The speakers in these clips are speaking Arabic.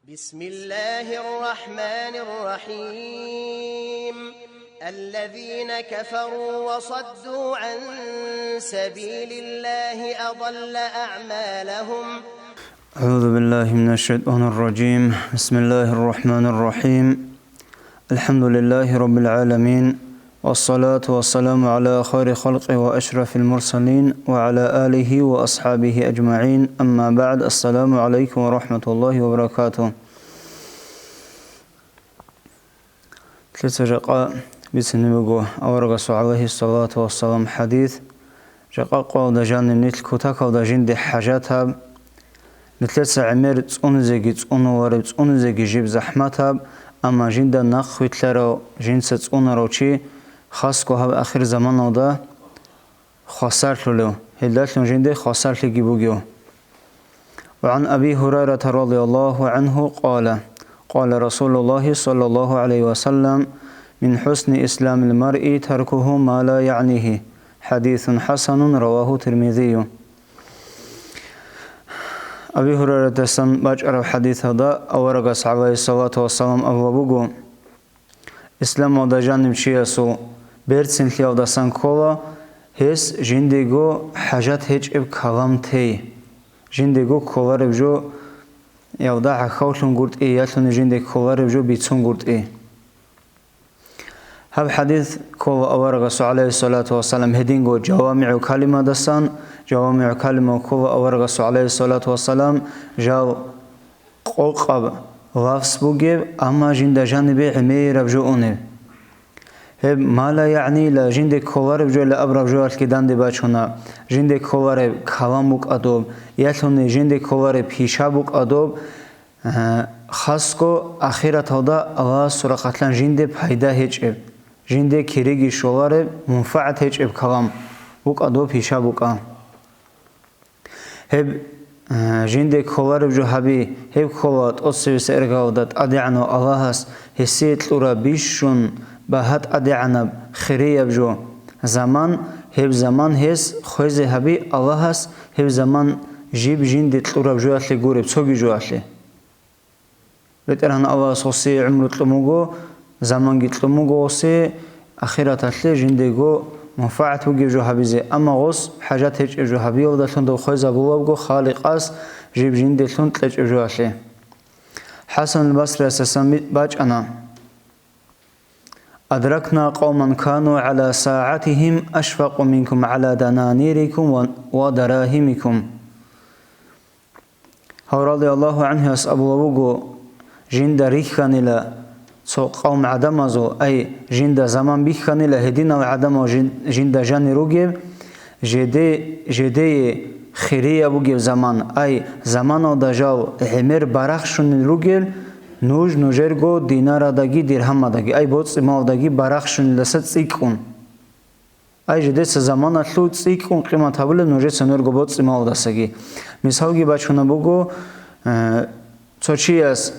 بسم الله الرحمن الرحيم الذين كفروا وصدوا عن سبيل الله أضل أعمالهم. أعوذ بالله من الشيطان الرجيم. بسم الله الرحمن الرحيم. الحمد لله رب العالمين، والصلاة والسلام على خير خلق وأشرف المرسلين وعلى آله وأصحابه أجمعين. أما بعد، السلام عليكم ورحمة الله وبركاته. تلتجقى بسنبقو أورغسو عليه الصلاة والسلام حديث جقى قوض جانب نتل كتاك ودجين دي حاجاتها نتلتسا عمير تسونزيجي تسونوارب تسونزيجي جيب زحمتها أما جين دا نخوي تلارو جين ستسونارو چي خاصكو هاب آخر زمان دا خسارتلو له هلداتلو جين دي خسارتلو بوغيو. وعن أبي هريرة رضي الله عنه قال رسول الله صلى الله عليه وسلم: من حسن إسلام المرء تركه ما لا يعنيه. حديث حسن رواه الترمذي. أبي هريرة تسن باجر حديث هذا أورغس عليه الصلاة والسلام أبوغو إسلام ودا جانب شياسو بيرتسن ليو دا سانكولا هس جندگو حاجات هيج اب كلام تي جندگو كولار بجو يودا حخوشن قرد اي ياتلون جندگ كولار بجو بيتسون قرد اي. هب حديث كولا أورغس عليه الصلاة والسلام هدينغو جوامع كلمة دسان جوامع كلمة كولا أورغس عليه الصلاة والسلام جاو قوقب لفظ بوغيب أما جند جانبي عمير بجو أونيب هب ما لا يعني لا جند كولار بجو لأبر بجو الكدان دي باچونا جند كولار كلام بوك أدوب ياتلون جند كولار بيشا بوك أدوب خاصكو آخرت هدا الله سرقتلان جند پايدا هيج اب جند كيريگي شولار منفعت هيج اب كلام بوك أدوب بيشا بوك هب جند كولار بجو هبي هب كولات أصيبس إرغاودات أدعنو اللهس هسيت لورا بيشون بهات أدعنا خيرية بجو زمان هب زمان هس خوزي هبي اللهس هب زمان جيب جند لورا بجو أتلي غورب صوغي جو أتلي بترهن الله صوصي عمر تلموغو زمان تلموغو صي أخيرات أتلي جندگو منفعت وجه جو هبيزي أما غص حاجات هيج جو هبي ودلون دو خوزا بوابغو خالق أس جيب جند لون تلج جو أتلي. حسن البصري أساسا باج أنا أدركنا قوما كانوا على ساعتهم أشفق منكم على دنانيركم ودراهمكم. هو رضي الله عنه أبو جند ريخان إلى قوم عدمازو أي جند زمان بيخان إلى هدينا وعدمو جند جاني روغيب جدي خيرية بوغيب زمان أي زمانو دجاو عمر برخشون روغيب نوجرگو دینار داگی درهم داگی ای بود سیمال داگی برخشون لست سیکون ای جده زمان لود سیکون قیمت هبل نوجه سنورگو بود سیمال دستگی مثالگی بچونه بگو تو چی است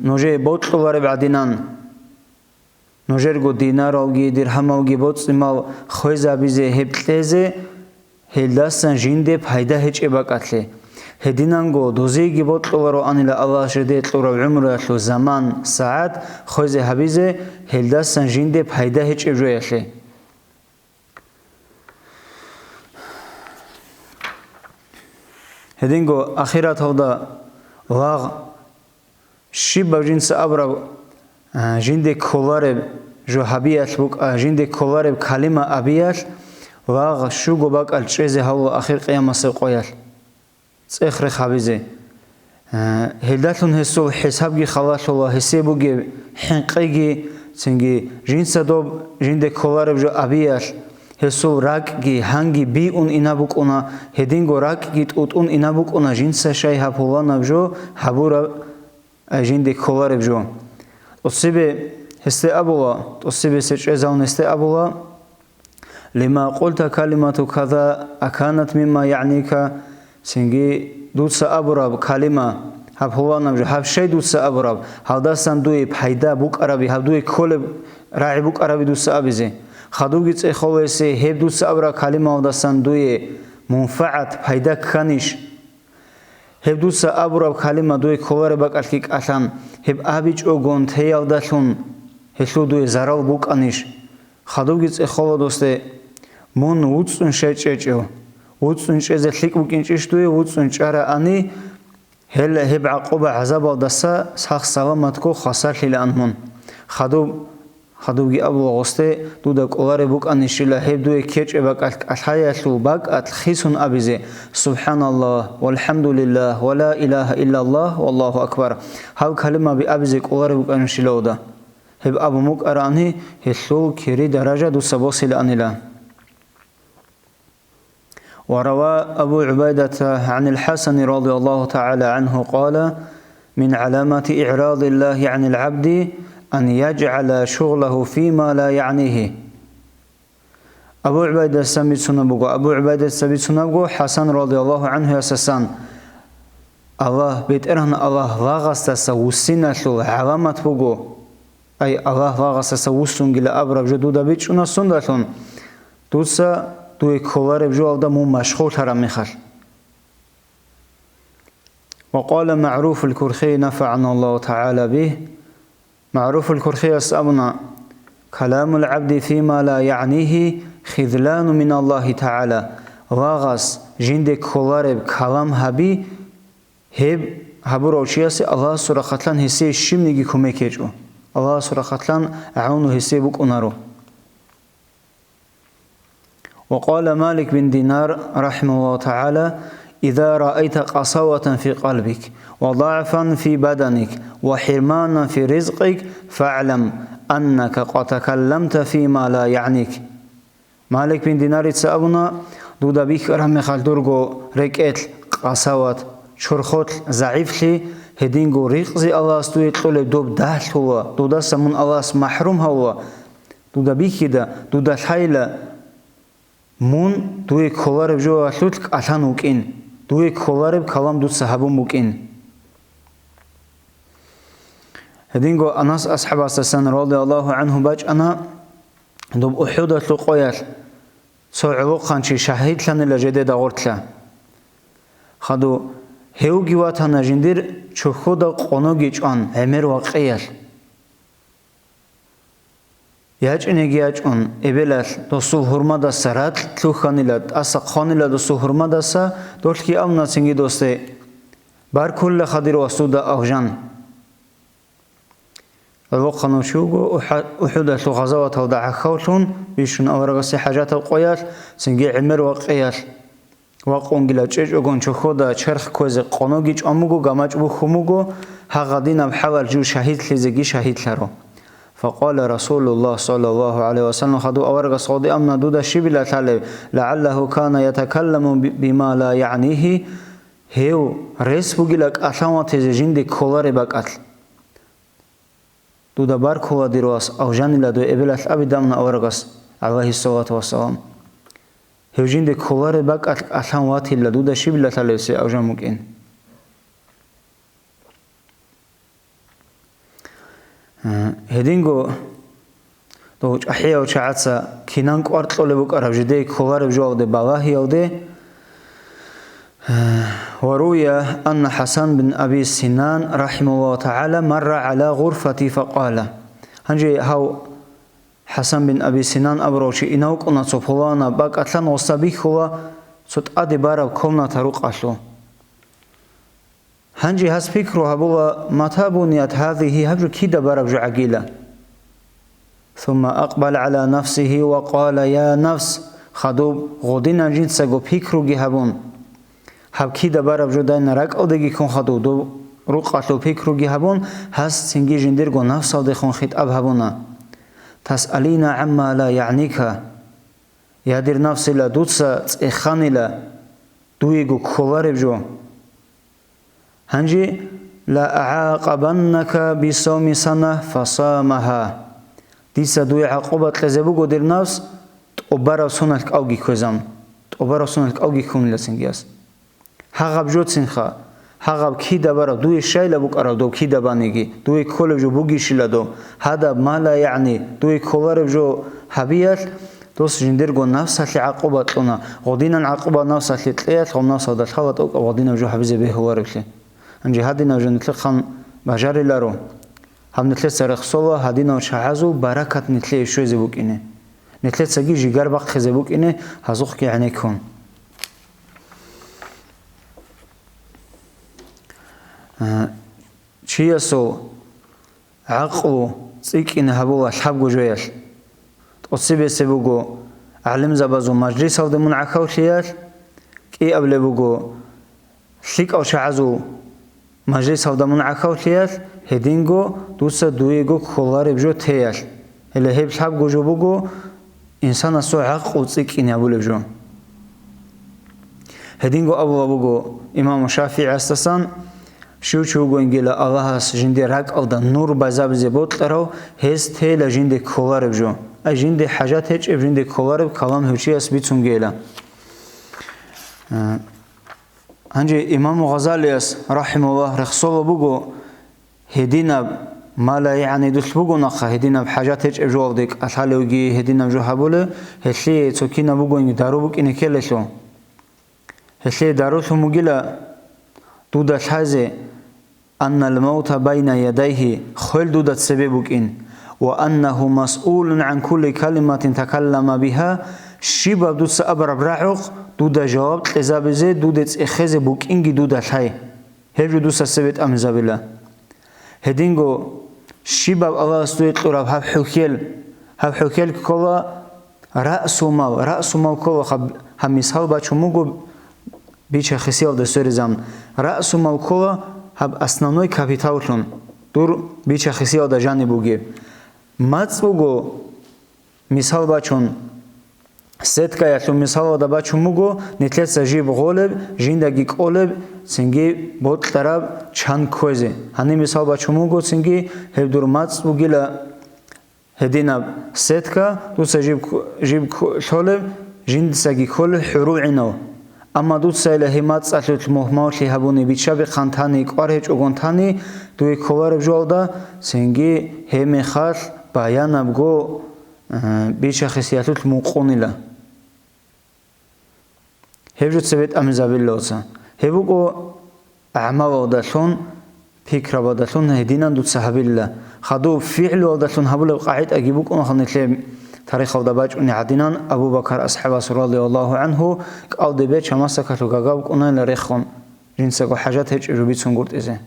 نوجه بود لواره بعدینان نوجرگو دینار آوگی درهم آوگی بود سیمال خوی زبیزه هبتلزه هلدستن جنده پایده هیچ اباقتله هدينانغو دوزيگي بوتلورو انيلا الله شديت لورو عمره لو زمان ساعات خوزي حبيزه هلداسن جينده پايدا هيچ اجويخه هدينغو اخيرات هودا واغ شيب جنس ابرا جينده كولارب جو حبيات بوك جينده كولارب كلمه ابيات واغ شوغو باك الچيزه هو اخر قيامه سقويال صخر خبيزه هلداتون هسو حسابگي خلاصو حسابوگي حنقيگي سنگي جنس دوب جند كولارب جو ابيال هسو راگي هانگي بي اون انابوكونا هدينگو راگي توت اون انابوكونا جنس شاي هاپولانا جو حبورا جند كولارب جو اصيبه هسته ابولا اصيبه سچزاون هسته ابولا لما قلت كلمه كذا اكانت مما يعنيك سنگي دوتسا أبراب كلمة هب هوانا بجو هب شيء دوتسا أبراب هاداسان دوي بحيدا بوك عربي هب دوي كل راعي بوك عربي دوتسا أبيزي خدوغيت إخواليسي هب دوتسا أبرا كلمة هاداسان دوي منفعت بحيدا كانش هب دوسا أبرب كلمة دوي كولار بقالك أثان هب أبيج أوغون تيال داتون هسلو دوي زرال بوك أنيش خدوجيز إخوة دوسته مون وودسون شيء وودسون شيء زلك بوكينش دوي وودسون شارع أني هل هب عقوبة عذاب الدسا سخ سلامتكو خسر لأنهم خدوجي أبو غسته دودا كولار بوك أنيشلا هب دوي كيتش بقالك الحياة لو بق أتخيسون أبيزه سبحان الله والحمد لله ولا إله إلا الله والله أكبر هاو كلمة بأبيزه كولار بوك أنيشلا ودا هب أبو موك أراني هسلو كيري درجة دو سبوسي لأنيلا وروى أبو عبيدة عن الحسن رضي الله تعالى عنه قال من علامات إعراض الله عن العبد أن يجعل شغله فيما لا يعنيه أبو عبيدة سميت سنبغو أبو عبيدة سميت سنبغو حسن رضي الله عنه يسسان الله بيترهن الله لاغستس وسنة علامات بغو أي الله لاغستس وسنجل أبرب جدودا بيتشونا سندتون دوسا دوی کولار بجوال دا مو مشغول ترم میخر وقال معروف الكرخي نفعنا الله تعالى به معروف الكرخي أسأبنا كلام العبد فيما لا يعنيه خذلان من الله تعالى غاغس جند كولار بكلام هبي هب هبو روشياسي الله سورة خطلان هسي الشمنگي كوميكيجو الله سورة خطلان عونو هسي بك أنارو وقال مالك بن دينار رحمه الله تعالى إذا رأيت قسوة في قلبك وضعفا في بدنك وحرمانا في رزقك فاعلم أنك قد تكلمت فيما لا يعنيك مالك بن دينار تسأبنا دودا بيك رحمه خالدورغو ركئت قسوة شرخوت ضعيف لي هدينغو رزقي الله استوي طلب دوب دهل هو دودا سمون الله محروم هو دودا بيك دا دودا الحيلة مون دوی کولار بجو لوتك أثان وكين دوی کولار بكلام دو صحابون وكين هدينغو أناس أصحاب السنة رضي الله عنه باج أنا دوب أحودة لقويات سو علوقان شي شهيد لن لجديد غورتلا خدو هيو جواتنا جندير چوخودا قونوگيچ آن همر واقعيال ياجنيجياجون إبلال دوسو هرما دا سرات تلوخانيلاد أسا خانيلاد دوسو هرما دا سا دولكي أمنا سنگي دوسته بار كل خدير واسودا أغجان الوقنو شوغو أحودة غزوات ودعا خولون بيشون أورغسي حاجات القويات سنگي عمر واقعيات واقونگلا چجوگون چخودا چرخ كوزي قونوگيچ أموغو غاماج بو خموغو هاغادينا بحوال جو شهيد لزگي شهيد لرو فقال رسول الله صلى الله عليه وسلم خدو أورغ صادي أمنا دودا شبلا تالي لعله كان يتكلم بما لا يعنيه هيو ريس بوغيلك أثامات جندي كولاري باقاتل دودا بار كولا ديرواس أو جاني لدو إبلات أبي دامنا أورغس عليه الصلاة والسلام هيو جندي كولاري باقاتل أثامات لدودا شبلا تالي سي أو جان ممكن هدينغو دوج أحيا وشعاتسا كينان قوارت لولبوك أراب جدي كولار بجوال دي بالاهي أو دي وروي أن حسن بن أبي سنان رحمه الله تعالى مر على غرفتي فقال هنجي هاو حسن بن أبي سنان أبروشي إناوك أنا صفولانا باك أتلان وصابيك هو سوت أدي بارا كومنا تروق أشلو هنجي هاس فكرو هبولا متى بنيت هذه هبجو كيدا بربجو عقيلة ثم أقبل على نفسه وقال يا نفس خدوب غدين جنسا جو فكرو جهبون هب كيدا بربجو داين رق أو دقي كون خدو دو رقعتو فكرو جهبون هاس سنجي جندر جو نفس أو دخون خيط أبهبونا تسألين عما لا يعنيك يادر نفسي لا دوتسا تخاني لا دويجو كولار بجو هنجي لا أعاقبنك بصوم سنة فصامها ديسا دوي عقوبة لزبوغو دير نفس تقبرا سنة أوغي كوزام تقبرا سنة أوغي كون لسنجياس هاغب جوت سنخا هاغب كيدا برا دوي شايلا بوك أرا دو كيدا بانيجي دوي كولب جو بوغي شلا دو هذا ما لا يعني دوي كولارب جو هبيات دوس جندرگو نفس عقوبة لنا غدينا عقوبة نفس تليت خم نفس هذا الخوات أو غدينا وجو حبيزة به هو ربله أنجي هادينا وجو نتلق خم بجاري لارو هم نتلت سرخ صوا هادينا وشعزو بركة نتلت شو زبوك إنه نتلت سجي جيجار بق زبوك إنه هزوخ كي عنيكون شيء سو عقو سيك إنه هبوا الحب جويل تصيب سبوجو علم زبازو مجلس أو دمون عكاوشيال كي قبل بوجو شيك أو شعزو مجلس أو دمون عكاوشيال هدينجو دوسا دويجو خلار بجو تيال اللي هي بحب جو بوجو إنسان سو عق وصيك إني أبو لبجو هدينجو أبو بوجو إمام الشافعي أستسان شو جو إنجيلا الله جندي رق أو دا نور بزاب زبوت لرو هست تيل جندي خلار بجو أجندي حاجات هيج أجندي خلار بكلام هوشي أسبيتون جيلا هنجي إمام غزالي رحمه الله رخصوا بوجو هدينا ما لا يعني دوش بوجو نخا هدينا بحاجات هيج أجوال ديك أثالوجي هدينا بجو حبوله هشلي توكينا بوجو إني داروبك إني كلشوا هشلي داروشوا مجيلا دودا حازة أن الموت بين يديه خل دودا سببك إن وأنه مسؤول عن كل كلمة تكلم بها شبه دود سأبر برعق دودا جواب تزابزه دودت إخذ بوك إنجي دودا حي هجو دوسا سبت أمزابلا هدينغو شبه الله استويت لراب هب حكيل كلا رأس مال كلا هم مثال بچموغو بيچ خسيال دستور زم رأس مال كلا هب основной капиталун дур بيچ خسيال دا جانبوگي مацوغو مثال بچون سетка ятлу مثال да бачумуго нетлеца жиб голеб жиндаги колеб синги бот тараб чан козе ани مثال бачумуго синги хевдур мацугила هدينا سетка دوسا جيب شولب جندساگي كل حروعنو اما دوسا الهمات صلت مهمات هبوني بيچاب خانتاني قارهچ اوگونتاني دوي كوار جولدا سنگي هم خال بايانابگو بيچ خصياتوت مقونيلا هبجوت سبت امزابيلوسا هبوگو اعمال وداشون فكره وداشون هدينا دوسا هبيلا خدو فعل وداشون هبول قاعد اجيبوك اون خنتلي تاريخ ودباج ان عدنان ابو بكر اصحاب رضي الله عنه قال دبه چماسكاتو گاگاوك اون لريخون جنسكو حاجات هج روبيتسون گورت ازه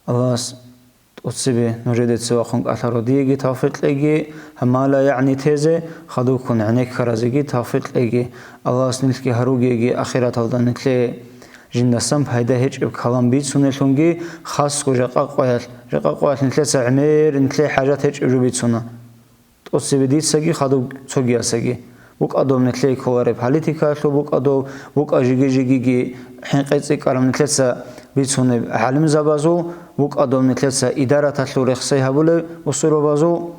الله تصيبه نجدت سواخون أثروديجي توفيق لجي هم لا يعني تيزه خدوكون عنيك خرازيجي توفيق لجي الله سنلكي هروجيجي أخيرا تلدنك لي جندسم هيدا هيج بكلام بيت سنلونجي خاص رقاق قوات نتلي سعمير نتلي حاجات هيج روبيت سنا تصيبه ديت سجي خدوك تجيا سجي بوك أدوم نتلي كوارب حالتك شو بوك أجيجي حين قيت كلام نتلي سا بيت سنة عالم زبازو بوك أدوم نتلسا إدارة تطلو رخصي هبولي وصيرو بازو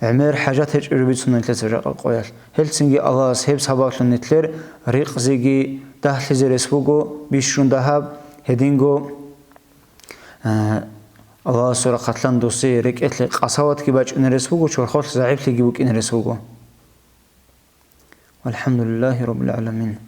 عمر حاجات هج إربيت سنة نتلسا رقا قويل هل تنجي الله سهيب سباقلو نتلر ريق زيجي دهل زي رسبوغو بيشون دهب هدينغو الله سورة قتلان دوسي ريك اتلي قصوات كي باج إن رسبوغو شورخوت زعيب لي جيبوك إن رسبوغو والحمد لله رب العالمين.